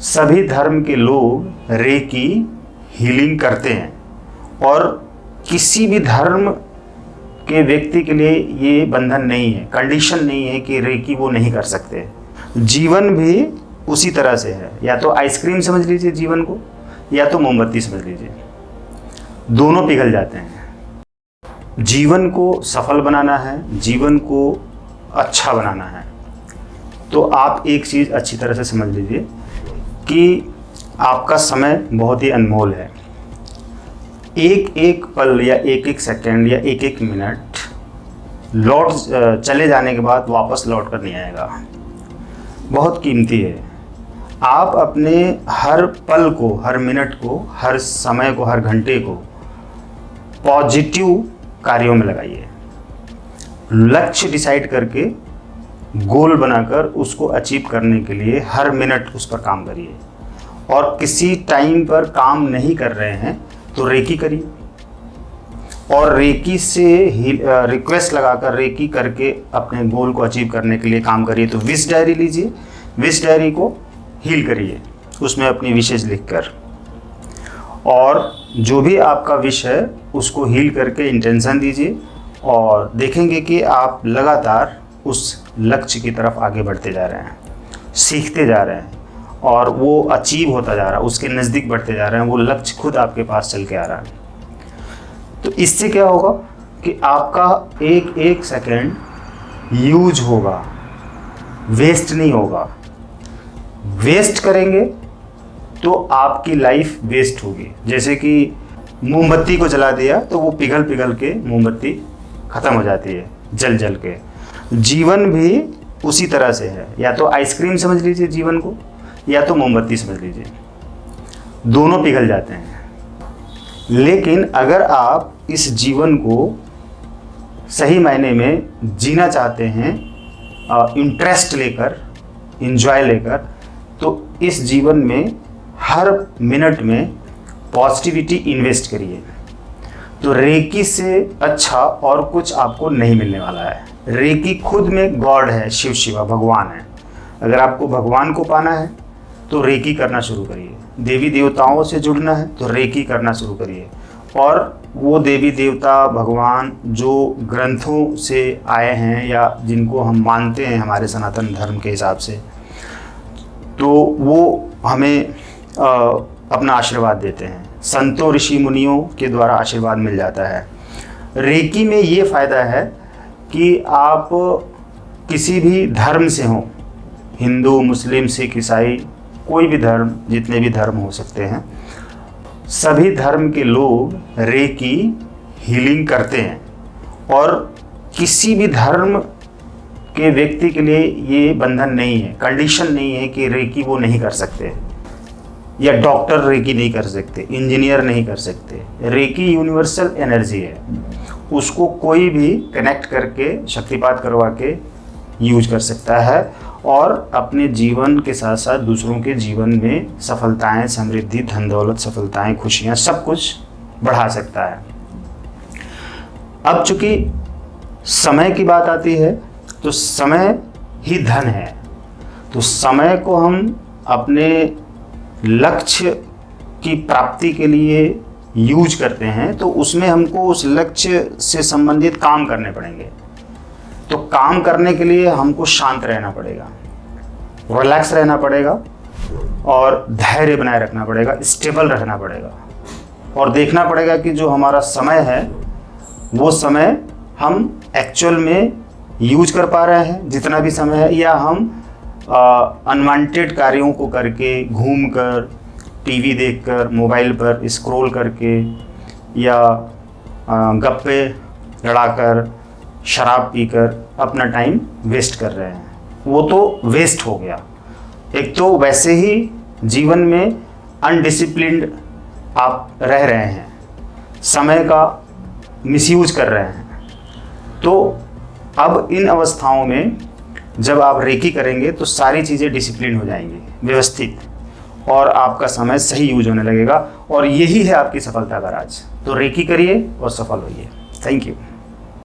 सभी धर्म के लोग रेकी हीलिंग करते हैं और किसी भी धर्म के व्यक्ति के लिए ये बंधन नहीं है, कंडीशन नहीं है कि रेकी वो नहीं कर सकते। जीवन भी उसी तरह से है, या तो आइसक्रीम समझ लीजिए जीवन को, या तो मोमबत्ती समझ लीजिए, दोनों पिघल जाते हैं। जीवन को सफल बनाना है, जीवन को अच्छा बनाना है, तो आप एक चीज़ अच्छी तरह से समझ लीजिए कि आपका समय बहुत ही अनमोल है। एक एक पल या एक एक सेकंड या एक एक मिनट लौट चले जाने के बाद वापस लौट कर नहीं आएगा, बहुत कीमती है। आप अपने हर पल को, हर मिनट को, हर समय को, हर घंटे को पॉजिटिव कार्यों में लगाइए। लक्ष्य डिसाइड करके गोल बनाकर उसको अचीव करने के लिए हर मिनट उस पर काम करिए। और किसी टाइम पर काम नहीं कर रहे हैं तो रेकी करिए, और रेकी से रिक्वेस्ट लगाकर रेकी करके अपने गोल को अचीव करने के लिए काम करिए। तो विश डायरी लीजिए, विश डायरी को हील करिए, उसमें अपनी विशेष लिखकर, और जो भी आपका विश है उसको हील करके इंटेंशन दीजिए, और देखेंगे कि आप लगातार उस लक्ष्य की तरफ आगे बढ़ते जा रहे हैं, सीखते जा रहे हैं, और वो अचीव होता जा रहा है, उसके नज़दीक बढ़ते जा रहे हैं, वो लक्ष्य खुद आपके पास चल के आ रहा है। तो इससे क्या होगा कि आपका एक एक सेकंड यूज होगा, वेस्ट नहीं होगा। वेस्ट करेंगे तो आपकी लाइफ वेस्ट होगी। जैसे कि मोमबत्ती को जला दिया तो वो पिघल पिघल के मोमबत्ती ख़त्म हो जाती है, जल जल के। जीवन भी उसी तरह से है, या तो आइसक्रीम समझ लीजिए जीवन को, या तो मोमबत्ती समझ लीजिए, दोनों पिघल जाते हैं। लेकिन अगर आप इस जीवन को सही मायने में जीना चाहते हैं, इंटरेस्ट लेकर, इंजॉय लेकर, तो इस जीवन में हर मिनट में पॉजिटिविटी इन्वेस्ट करिए। तो रेकी से अच्छा और कुछ आपको नहीं मिलने वाला है। रेकी खुद में गॉड है, शिव शिवा भगवान है। अगर आपको भगवान को पाना है तो रेकी करना शुरू करिए। देवी देवताओं से जुड़ना है तो रेकी करना शुरू करिए, और वो देवी देवता भगवान जो ग्रंथों से आए हैं या जिनको हम मानते हैं हमारे सनातन धर्म के हिसाब से, तो वो हमें अपना आशीर्वाद देते हैं। संतों ऋषि मुनियों के द्वारा आशीर्वाद मिल जाता है। रेकी में ये फ़ायदा है कि आप किसी भी धर्म से हों, हिंदू, मुस्लिम, सिख, ईसाई, कोई भी धर्म, जितने भी धर्म हो सकते हैं, सभी धर्म के लोग रेकी हीलिंग करते हैं। और किसी भी धर्म के व्यक्ति के लिए ये बंधन नहीं है, कंडीशन नहीं है कि रेकी वो नहीं कर सकते, या डॉक्टर रेकी नहीं कर सकते, इंजीनियर नहीं कर सकते। रेकी यूनिवर्सल एनर्जी है, उसको कोई भी कनेक्ट करके, शक्तिपात करवा के यूज कर सकता है, और अपने जीवन के साथ साथ दूसरों के जीवन में सफलताएं, समृद्धि, धन दौलत, सफलताएं, खुशियां, सब कुछ बढ़ा सकता है। अब चूंकि समय की बात आती है तो समय ही धन है, तो समय को हम अपने लक्ष्य की प्राप्ति के लिए यूज करते हैं, तो उसमें हमको उस लक्ष्य से संबंधित काम करने पड़ेंगे। तो काम करने के लिए हमको शांत रहना पड़ेगा, रिलैक्स रहना पड़ेगा, और धैर्य बनाए रखना पड़ेगा, स्टेबल रहना पड़ेगा, और देखना पड़ेगा कि जो हमारा समय है वो समय हम एक्चुअल में यूज कर पा रहे हैं जितना भी समय है, या हम अनवांटेड कार्यों को करके, घूमकर, टीवी देखकर, मोबाइल पर स्क्रॉल करके, या गप्पे लड़ाकर, शराब पीकर अपना टाइम वेस्ट कर रहे हैं। वो तो वेस्ट हो गया। एक तो वैसे ही जीवन में अनडिसिप्लिन्ड आप रह रहे हैं, समय का मिसयूज कर रहे हैं। तो अब इन अवस्थाओं में जब आप रेकी करेंगे तो सारी चीज़ें डिसिप्लिन हो जाएंगी, व्यवस्थित, और आपका समय सही यूज होने लगेगा, और यही है आपकी सफलता का राज। तो रेकी करिए और सफल होइए। Thank you.